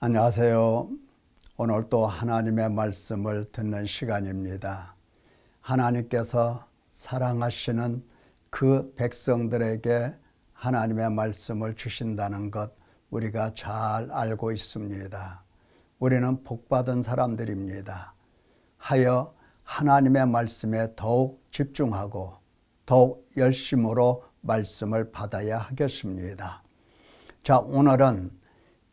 안녕하세요. 오늘 또 하나님의 말씀을 듣는 시간입니다. 하나님께서 사랑하시는 그 백성들에게 하나님의 말씀을 주신다는 것 우리가 잘 알고 있습니다. 우리는 복받은 사람들입니다. 하여 하나님의 말씀에 더욱 집중하고 더욱 열심으로 말씀을 받아야 하겠습니다. 자, 오늘은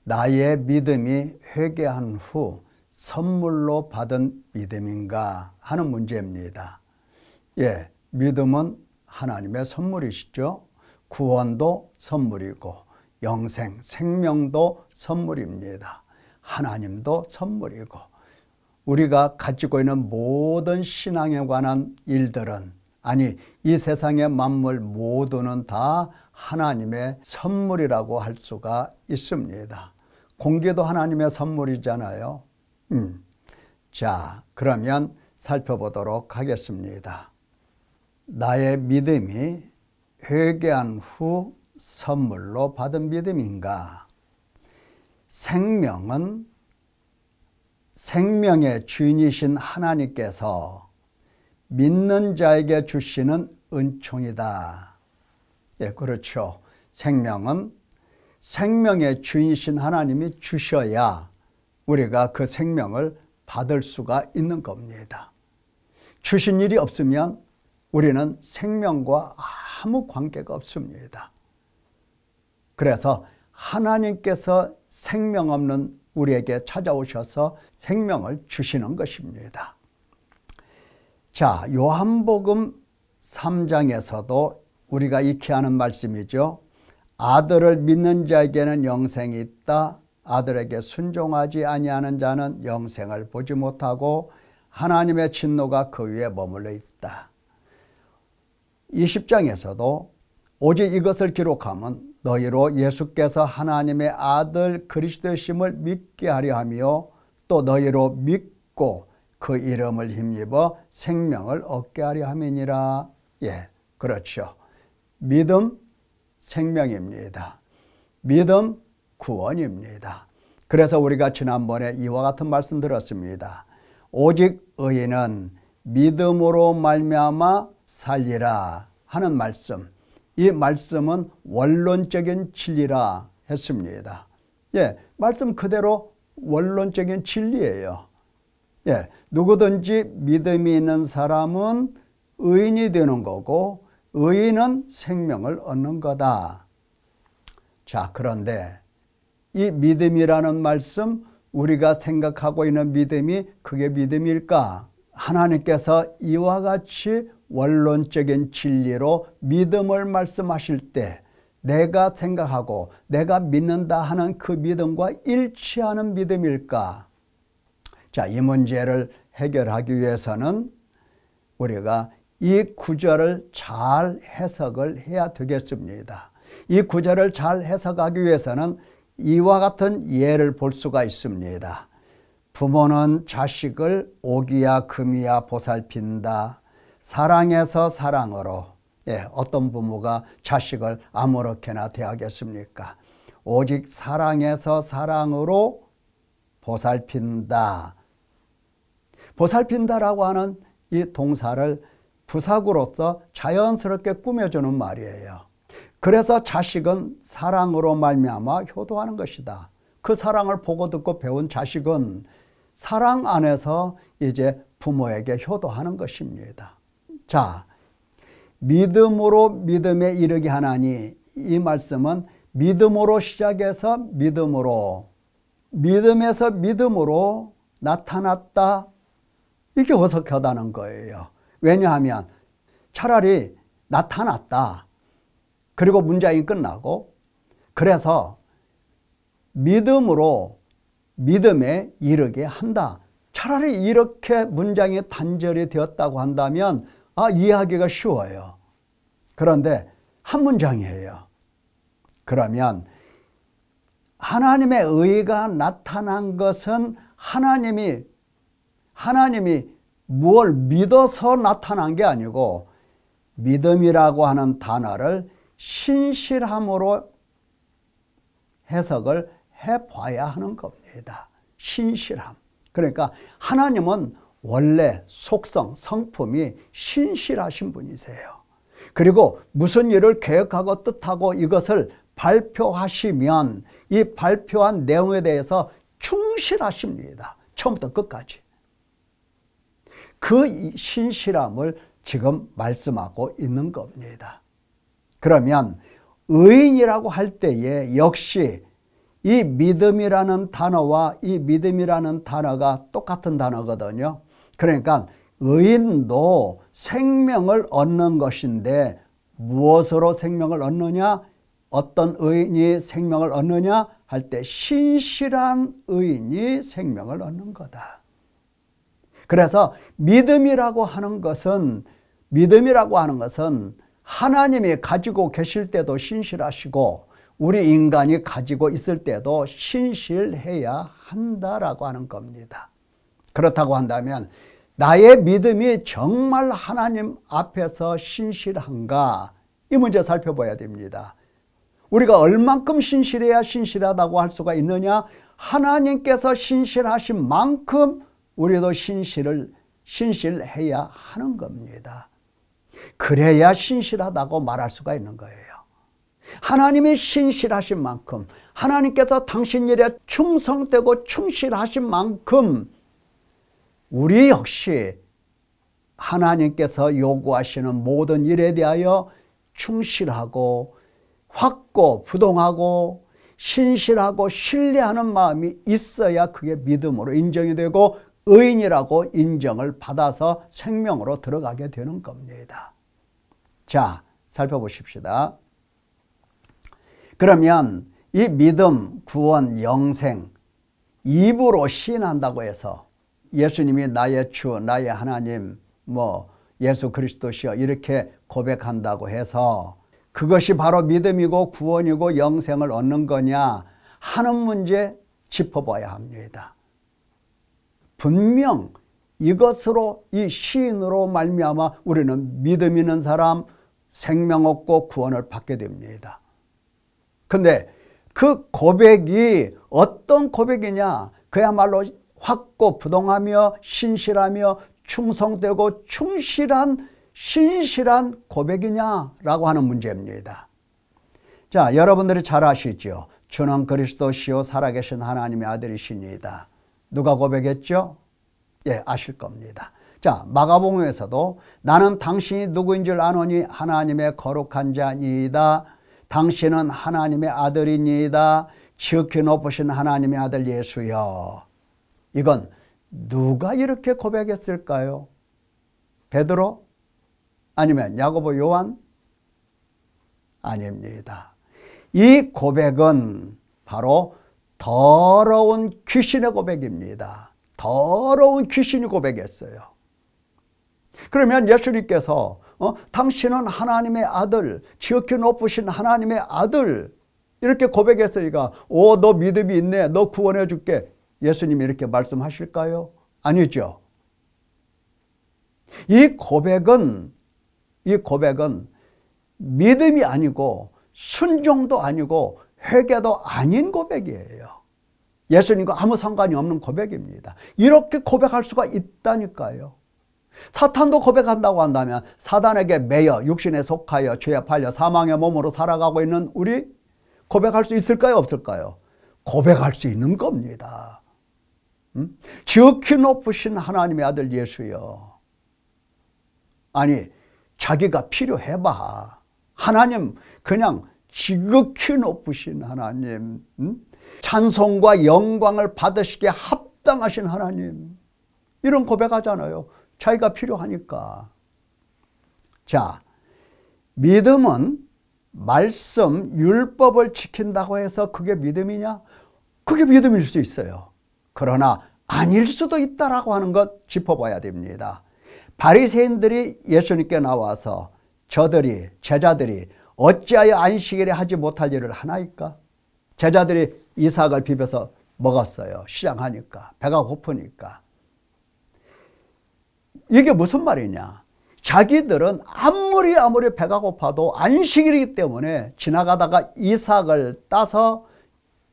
나의 믿음이 회개한 후 선물로 받은 믿음인가 하는 문제입니다. 믿음은 하나님의 선물이시죠. 구원도 선물이고 영생, 생명도 선물입니다. 하나님도 선물이고 우리가 가지고 있는 모든 신앙에 관한 일들은, 아니 이 세상의 만물 모두는 다 하나님의 선물이라고 할 수가 있습니다. 공기도 하나님의 선물이잖아요. 자, 그러면 살펴보도록 하겠습니다. 나의 믿음이 회개한 후 선물로 받은 믿음인가? 생명은 생명의 주인이신 하나님께서 믿는 자에게 주시는 은총이다. 그렇죠. 생명은 생명의 주인이신 하나님이 주셔야 우리가 그 생명을 받을 수가 있는 겁니다. 주신 일이 없으면 우리는 생명과 아무 관계가 없습니다. 그래서 하나님께서 생명 없는 우리에게 찾아오셔서 생명을 주시는 것입니다. 자, 요한복음 3장에서도 우리가 익히 아는 말씀이죠. 아들을 믿는 자에게는 영생이 있다. 아들에게 순종하지 아니하는 자는 영생을 보지 못하고 하나님의 진노가 그 위에 머물러 있다. 20장에서도 오직 이것을 기록하면 너희로 예수께서 하나님의 아들 그리스도이심을 믿게 하려 하며 또 너희로 믿고 그 이름을 힘입어 생명을 얻게 하려 함이니라. 그렇죠. 믿음 생명입니다. 믿음 구원입니다. 그래서 우리가 지난번에 이와 같은 말씀 들었습니다. 오직 의인은 믿음으로 말미암아 살리라 하는 말씀. 이 말씀은 원론적인 진리라 했습니다. 말씀 그대로 원론적인 진리예요. 누구든지 믿음이 있는 사람은 의인이 되는 거고 의인은 생명을 얻는 거다. 자, 그런데 이 믿음이라는 말씀, 우리가 생각하고 있는 믿음이 그게 믿음일까? 하나님께서 이와 같이 원론적인 진리로 믿음을 말씀하실 때 내가 생각하고 내가 믿는다 하는 그 믿음과 일치하는 믿음일까? 자, 이 문제를 해결하기 위해서는 우리가 이 구절을 잘 해석을 해야 되겠습니다. 이 구절을 잘 해석하기 위해서는 이와 같은 예를 볼 수가 있습니다. 부모는 자식을 옥이야 금이야 보살핀다. 사랑에서 사랑으로. 어떤 부모가 자식을 아무렇게나 대하겠습니까? 오직 사랑에서 사랑으로 보살핀다. 보살핀다라고 하는 이 동사를 부사구로서 자연스럽게 꾸며주는 말이에요. 그래서 자식은 사랑으로 말미암아 효도하는 것이다. 그 사랑을 보고 듣고 배운 자식은 사랑 안에서 이제 부모에게 효도하는 것입니다. 자, 믿음으로 믿음에 이르게 하나니, 이 말씀은 믿음으로 시작해서 믿음으로, 믿음에서 믿음으로 나타났다. 이게 어색하다는 거예요. 왜냐하면 차라리 나타났다. 그리고 문장이 끝나고, 그래서 믿음으로 믿음에 이르게 한다. 차라리 이렇게 문장이 단절이 되었다고 한다면 이해하기가 쉬워요. 그런데 한 문장이에요. 그러면 하나님의 의가 나타난 것은 하나님이 무엇을 믿어서 나타난 게 아니고 믿음이라고 하는 단어를 신실함으로 해석을 봐야 하는 겁니다. 신실함. 그러니까 하나님은 원래 속성, 성품이 신실하신 분이세요. 그리고 무슨 일을 계획하고 뜻하고 이것을 발표하시면 이 발표한 내용에 대해서 충실하십니다. 처음부터 끝까지. 그 신실함을 지금 말씀하고 있는 겁니다. 그러면 의인이라고 할 때에 역시 이 믿음이라는 단어와 이 믿음이라는 단어가 똑같은 단어거든요. 그러니까 의인도 생명을 얻는 것인데 무엇으로 생명을 얻느냐? 어떤 의인이 생명을 얻느냐? 할 때 신실한 의인이 생명을 얻는 거다. 그래서 믿음이라고 하는 것은 하나님이 가지고 계실 때도 신실하시고 우리 인간이 가지고 있을 때도 신실해야 한다라고 하는 겁니다. 그렇다고 한다면 나의 믿음이 정말 하나님 앞에서 신실한가? 이 문제 살펴봐야 됩니다. 우리가 얼만큼 신실해야 신실하다고 할 수가 있느냐? 하나님께서 신실하신 만큼 우리도 신실해야 하는 겁니다. 그래야 신실하다고 말할 수가 있는 거예요. 하나님이 신실하신 만큼, 하나님께서 당신 일에 충성되고 충실하신 만큼 우리 역시 하나님께서 요구하시는 모든 일에 대하여 충실하고 확고부동하고 신실하고 신뢰하는 마음이 있어야 그게 믿음으로 인정이 되고 의인이라고 인정을 받아서 생명으로 들어가게 되는 겁니다. 자, 살펴보십시다. 그러면 이 믿음, 구원, 영생 입으로 시인한다고 해서 예수님이 나의 주, 나의 하나님, 예수 그리스도시여 이렇게 고백한다고 해서 그것이 바로 믿음이고 구원이고 영생을 얻는 거냐 하는 문제 짚어봐야 합니다. 분명 이것으로 이 시인으로 말미암아 우리는 믿음 있는 사람 생명 얻고 구원을 받게 됩니다. 근데 그 고백이 어떤 고백이냐? 그야말로 확고부동하며 신실하며 충성되고 충실한 신실한 고백이냐라고 하는 문제입니다. 자, 여러분들이 잘 아시죠? 주는 그리스도시요 살아계신 하나님의 아들이시니이다. 누가 고백했죠? 예, 아실 겁니다. 자, 마가복음에서도 나는 당신이 누구인 줄 아노니 하나님의 거룩한 자니이다. 당신은 하나님의 아들이니이다. 지극히 높으신 하나님의 아들 예수여. 이건 누가 이렇게 고백했을까요? 베드로? 아니면 야고보, 요한? 아닙니다. 이 고백은 바로 더러운 귀신의 고백입니다. 더러운 귀신이 고백했어요. 그러면 예수님께서 당신은 하나님의 아들, 지극히 높으신 하나님의 아들 이렇게 고백했으니까 너 믿음이 있네, 너 구원해 줄게, 예수님이 이렇게 말씀하실까요? 아니죠. 이 고백은 믿음이 아니고 순종도 아니고 회개도 아닌 고백이에요. 예수님과 아무 상관이 없는 고백입니다. 이렇게 고백할 수가 있다니까요. 사탄도 고백한다고 한다면 사단에게 매여 육신에 속하여 죄에 팔려 사망의 몸으로 살아가고 있는 우리 고백할 수 있을까요? 없을까요? 고백할 수 있는 겁니다. 지극히 높으신 하나님의 아들 예수여. 아니, 자기가 필요해봐. 하나님, 그냥 지극히 높으신 하나님, 찬송과 영광을 받으시기에 합당하신 하나님, 이런 고백하잖아요. 자기가 필요하니까. 자, 믿음은 말씀, 율법을 지킨다고 해서 그게 믿음이냐? 그게 믿음일 수 있어요. 그러나 아닐 수도 있다라고 하는 것 짚어봐야 됩니다. 바리새인들이 예수님께 나와서 제자들이 어찌하여 안식일에 하지 못할 일을 하나이까? 제자들이 이삭을 비벼서 먹었어요. 시장하니까, 배가 고프니까. 이게 무슨 말이냐? 자기들은 아무리 배가 고파도 안식일이기 때문에 지나가다가 이삭을 따서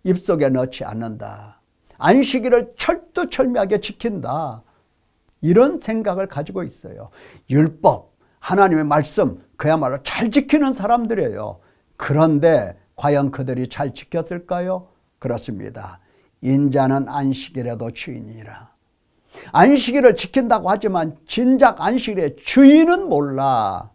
입속에 넣지 않는다. 안식일을 철두철미하게 지킨다. 이런 생각을 가지고 있어요. 율법, 하나님의 말씀 그야말로 잘 지키는 사람들이에요. 그런데 과연 그들이 잘 지켰을까요? 그렇습니다. 인자는 안식일에도 주인이라. 안식일을 지킨다고 하지만 진작 안식일의 주인은 몰라.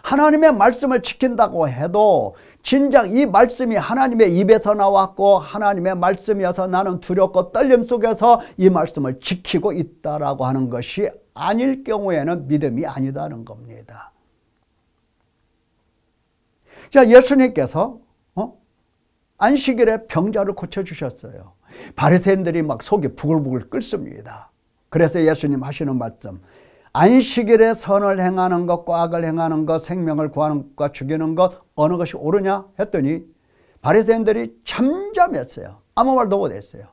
하나님의 말씀을 지킨다고 해도 진작 이 말씀이 하나님의 입에서 나왔고 하나님의 말씀이어서 나는 두렵고 떨림 속에서 이 말씀을 지키고 있다라고 하는 것이 아닐 경우에는 믿음이 아니다는 겁니다. 자, 예수님께서 안식일에 병자를 고쳐주셨어요. 바리새인들이 막 속이 부글부글 끓습니다. 그래서 예수님 하시는 말씀, 안식일에 선을 행하는 것과 악을 행하는 것, 생명을 구하는 것과 죽이는 것 어느 것이 옳으냐 했더니 바리새인들이 잠잠했어요. 아무 말도 못했어요.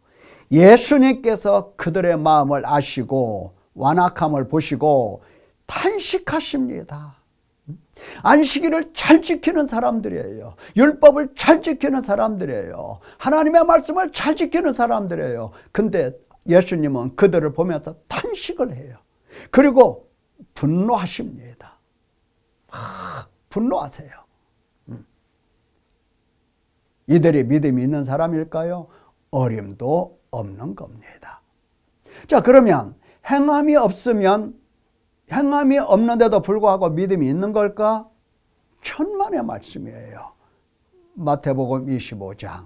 예수님께서 그들의 마음을 아시고 완악함을 보시고 탄식하십니다. 안식일을 잘 지키는 사람들이에요. 율법을 잘 지키는 사람들이에요. 하나님의 말씀을 잘 지키는 사람들이에요. 근데 예수님은 그들을 보면서 탄식을 해요. 그리고 분노하십니다. 분노하세요. 이들이 믿음이 있는 사람일까요? 어림도 없는 겁니다. 자, 그러면 행함이 없는데도 불구하고 믿음이 있는 걸까? 천만의 말씀이에요. 마태복음 25장.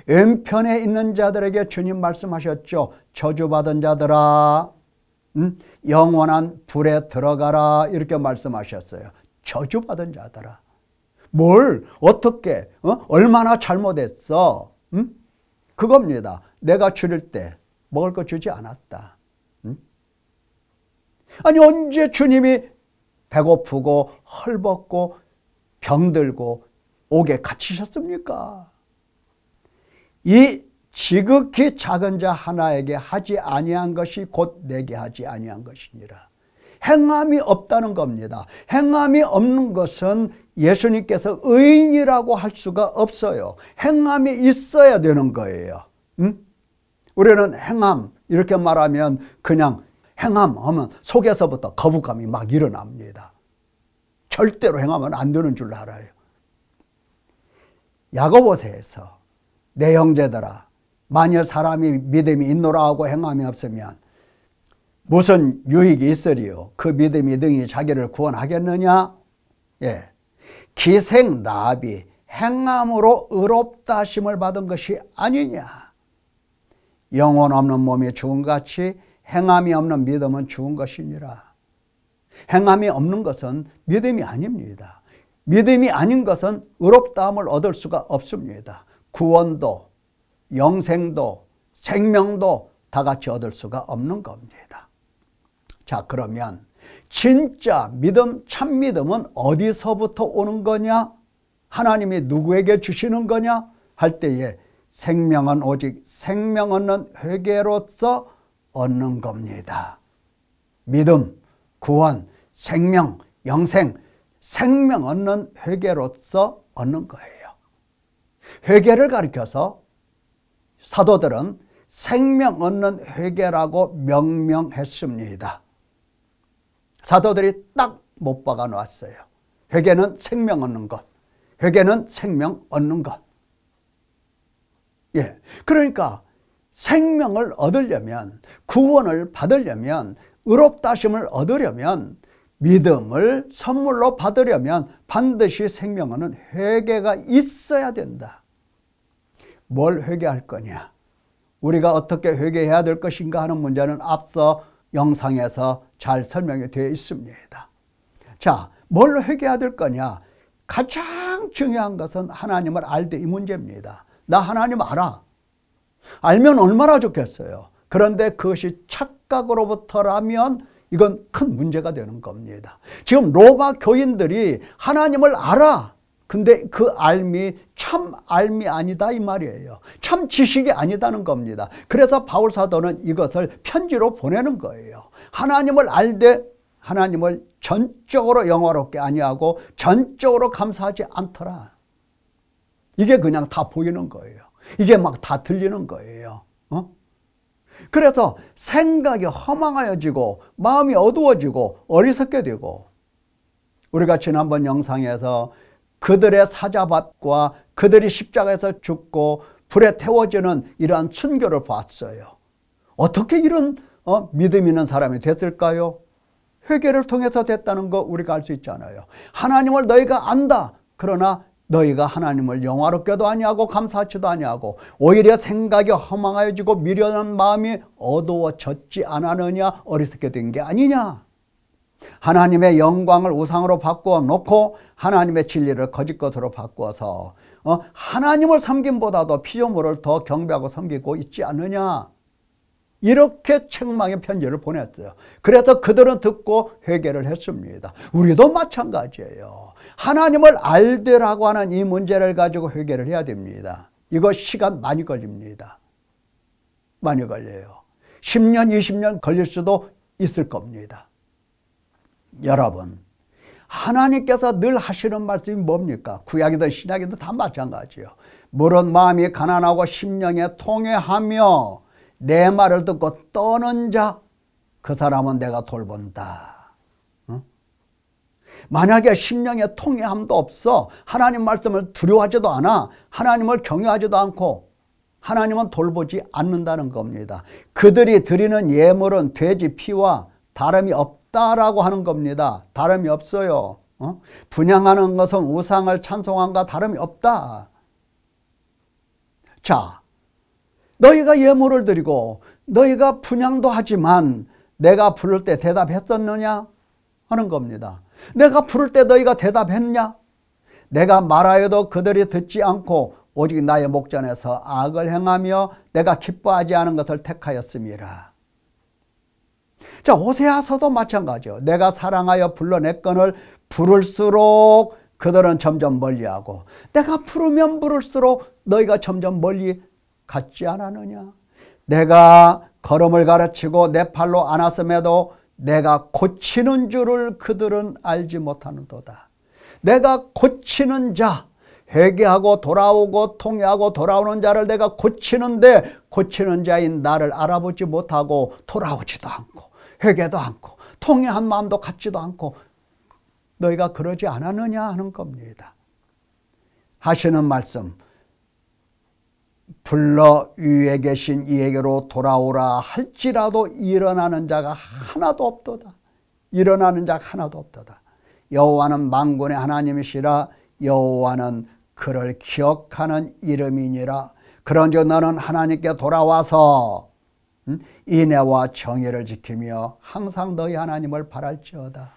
왼편에 있는 자들에게 주님 말씀하셨죠. 저주받은 자들아, 영원한 불에 들어가라 이렇게 말씀하셨어요. 저주받은 자들아. 뭘 어떻게 얼마나 잘못했어? 그겁니다. 내가 줄일 때 먹을 거 주지 않았다. 아니 언제 주님이 배고프고 헐벗고 병들고 옥에 갇히셨습니까? 이 지극히 작은 자 하나에게 하지 아니한 것이 곧 내게 하지 아니한 것이니라. 행함이 없다는 겁니다. 행함이 없는 것은 예수님께서 의인이라고 할 수가 없어요. 행함이 있어야 되는 거예요. 우리는 행함 이렇게 말하면 그냥 행함 하면 속에서부터 거부감이 막 일어납니다. 절대로 행하면 안 되는 줄 알아요. 야고보서에서 내 형제들아 만일 사람이 믿음이 있노라 하고 행함이 없으면 무슨 유익이 있으리요? 그 믿음이 능히 자기를 구원하겠느냐? 예. 기생나비 행함으로 의롭다 하심을 받은 것이 아니냐? 영혼 없는 몸이 죽은 같이 행함이 없는 믿음은 죽은 것이니라. 행함이 없는 것은 믿음이 아닙니다. 믿음이 아닌 것은 의롭다함을 얻을 수가 없습니다. 구원도 영생도 생명도 다 같이 얻을 수가 없는 겁니다. 자, 그러면 진짜 믿음, 참 믿음은 어디서부터 오는 거냐? 하나님이 누구에게 주시는 거냐? 할 때에 생명은 오직 생명 얻는 회개로서 얻는 겁니다. 믿음, 구원, 생명, 영생, 생명 얻는 회개로서 얻는 거예요. 회개를 가리켜서 사도들은 생명 얻는 회개라고 명명했습니다. 사도들이 딱 못 박아 놨어요. 회개는 생명 얻는 것, 회개는 생명 얻는 것. 예, 그러니까 생명을 얻으려면, 구원을 받으려면, 의롭다 하심을 얻으려면, 믿음을 선물로 받으려면 반드시 생명 얻는 회개가 있어야 된다. 뭘 회개할 거냐? 우리가 어떻게 회개해야 될 것인가 하는 문제는 앞서 영상에서 잘 설명이 되어 있습니다. 자, 뭘 회개해야 될 거냐? 가장 중요한 것은 하나님을 알 때 이 문제입니다. 나 하나님 알아. 알면 얼마나 좋겠어요. 그런데 그것이 착각으로부터라면 이건 큰 문제가 되는 겁니다. 지금 로마 교인들이 하나님을 알아. 근데 그 알미 참 알미 아니다 이 말이에요. 참 지식이 아니다는 겁니다. 그래서 바울 사도는 이것을 편지로 보내는 거예요. 하나님을 알되 하나님을 전적으로 영화롭게 아니하고 전적으로 감사하지 않더라. 이게 그냥 다 보이는 거예요. 이게 막 다 들리는 거예요. 그래서 생각이 허망하여지고 마음이 어두워지고 어리석게 되고, 우리가 지난번 영상에서 그들의 사자밭과 그들이 십자가에서 죽고 불에 태워지는 이러한 순교를 봤어요. 어떻게 이런 믿음 있는 사람이 됐을까요? 회개를 통해서 됐다는 거 우리가 알 수 있잖아요. 하나님을 너희가 안다. 그러나 너희가 하나님을 영화롭게도 아니하고 감사하지도 아니하고 오히려 생각이 허망하여지고 미련한 마음이 어두워졌지 않았느냐, 어리석게 된 게 아니냐. 하나님의 영광을 우상으로 바꾸어 놓고 하나님의 진리를 거짓 것으로 바꾸어서 하나님을 섬김보다도 피조물을 더 경배하고 섬기고 있지 않느냐. 이렇게 책망의 편지를 보냈어요. 그래서 그들은 듣고 회개를 했습니다. 우리도 마찬가지예요. 하나님을 알되라고 하는 이 문제를 가지고 회개를 해야 됩니다. 이거 시간 많이 걸립니다. 많이 걸려요. 10년, 20년 걸릴 수도 있을 겁니다. 여러분, 하나님께서 늘 하시는 말씀이 뭡니까? 구약이든 신약이든 다 마찬가지예요. 물은 마음이 가난하고 심령에 통회하며 내 말을 듣고 떠는 자, 그 사람은 내가 돌본다. 만약에 심령에 통회함도 없어, 하나님 말씀을 두려워하지도 않아, 하나님을 경외하지도 않고 하나님은 돌보지 않는다는 겁니다. 그들이 드리는 예물은 돼지 피와 다름이 없다라고 하는 겁니다. 다름이 없어요. 분향하는 것은 우상을 찬송함과 다름이 없다. 자, 너희가 예물을 드리고 너희가 분향도 하지만 내가 부를 때 대답했었느냐 하는 겁니다. 내가 부를 때 너희가 대답했냐? 내가 말하여도 그들이 듣지 않고 오직 나의 목전에서 악을 행하며 내가 기뻐하지 않은 것을 택하였음이라. 자, 호세아서도 마찬가지요. 내가 사랑하여 불러냈건을 부를수록 그들은 점점 멀리하고 내가 부르면 부를수록 너희가 점점 멀리 갔지 않았느냐. 내가 걸음을 가르치고 내 팔로 안았음에도 내가 고치는 줄을 그들은 알지 못하는도다. 내가 고치는 자, 회개하고 돌아오고 통회하고 돌아오는 자를 내가 고치는데 고치는 자인 나를 알아보지 못하고 돌아오지도 않고 회개도 않고 통회한 마음도 갖지도 않고 너희가 그러지 않았느냐 하는 겁니다. 하시는 말씀, 불러 위에 계신 이에게로 돌아오라 할지라도 일어나는 자가 하나도 없도다. 일어나는 자가 하나도 없도다. 여호와는 만군의 하나님이시라. 여호와는 그를 기억하는 이름이니라. 그런즉 너는 하나님께 돌아와서 인애와 정의를 지키며 항상 너희 하나님을 바랄지어다.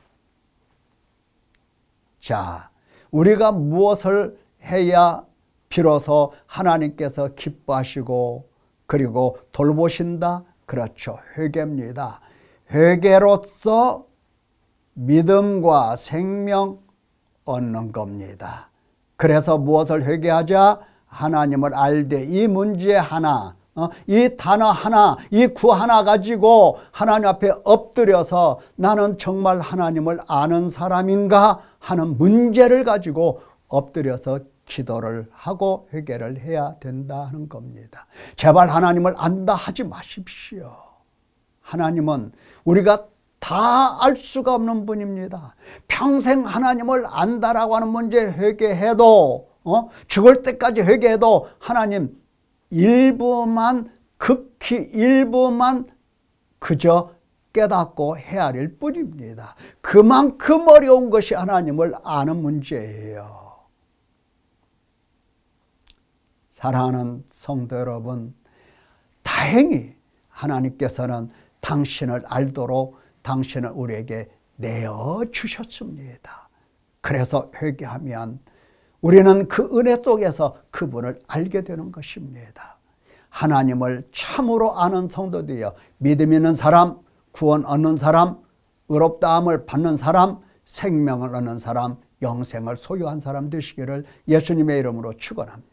자, 우리가 무엇을 해야 비로소 하나님께서 기뻐하시고 그리고 돌보신다? 그렇죠. 회개입니다. 회개로서 믿음과 생명 얻는 겁니다. 그래서 무엇을 회개하자? 하나님을 알되 이 문제 하나, 이 단어 하나, 이 구 하나 가지고 하나님 앞에 엎드려서 나는 정말 하나님을 아는 사람인가 하는 문제를 가지고 엎드려서 기도를 하고 회개를 해야 된다 하는 겁니다. 제발 하나님을 안다 하지 마십시오. 하나님은 우리가 다 알 수가 없는 분입니다. 평생 하나님을 안다라고 하는 문제 회개해도 죽을 때까지 회개해도 하나님 일부만, 극히 일부만 그저 깨닫고 헤아릴 뿐입니다. 그만큼 어려운 것이 하나님을 아는 문제예요. 사랑하는 성도 여러분, 다행히 하나님께서는 당신을 알도록 당신을 우리에게 내어주셨습니다. 그래서 회개하면 우리는 그 은혜 속에서 그분을 알게 되는 것입니다. 하나님을 참으로 아는 성도 되어 믿음 있는 사람, 구원 얻는 사람, 의롭다함을 받는 사람, 생명을 얻는 사람, 영생을 소유한 사람 되시기를 예수님의 이름으로 축원합니다.